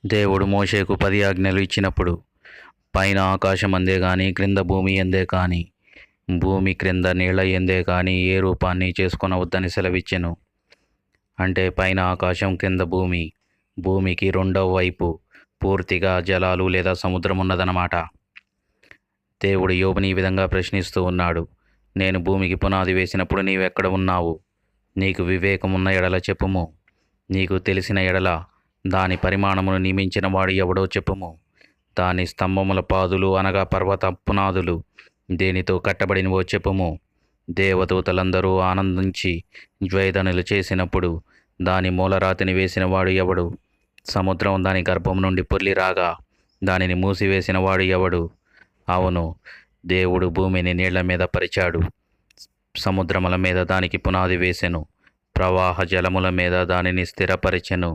దేవుడు మోషేకు 10 ఆజ్ఞలు ఇచ్చినప్పుడు పైన ఆకాశం అందే గాని క్రింద భూమి ఎందే కాని భూమి క్రింద నీళ్ల ఎందే కాని ఏ రూపాన్ని చేసుకొనవద్దని సెలవిచ్చెను. అంటే పైన ఆకాశం కింద భూమి, భూమికి రెండవ వైపు పూర్తిగా జలాలు లేదా సముద్రం ఉన్నదన్నమాట. దేవుడు యోబుని ఈ విధంగా ప్రశ్నిస్తూ ఉన్నాడు. నేను భూమికి పునాది వేసినప్పుడు నీవెక్కడ ఉన్నావు? నీకు వివేకం ఉన్న ఎడల చెప్పుము. నీకు తెలిసిన ఎడల దాని పరిమాణమును నియమించిన వాడు ఎవడో చెప్పుము. దాని స్తంభముల పాదులు అనగా పర్వత పునాదులు దేనితో కట్టబడినవో చెప్పుము. దేవదూతలందరూ ఆనందించి జ్వైధనులు చేసినప్పుడు దాని మూలరాతిని వేసిన వాడు ఎవడు? సముద్రం దాని గర్భం నుండి పొర్లి రాగా దానిని మూసివేసిన వాడు ఎవడు? అవును, దేవుడు భూమిని నీళ్ల మీద పరిచాడు, సముద్రముల మీద దానికి పునాది వేసెను, ప్రవాహ జలముల మీద దానిని స్థిరపరిచెను.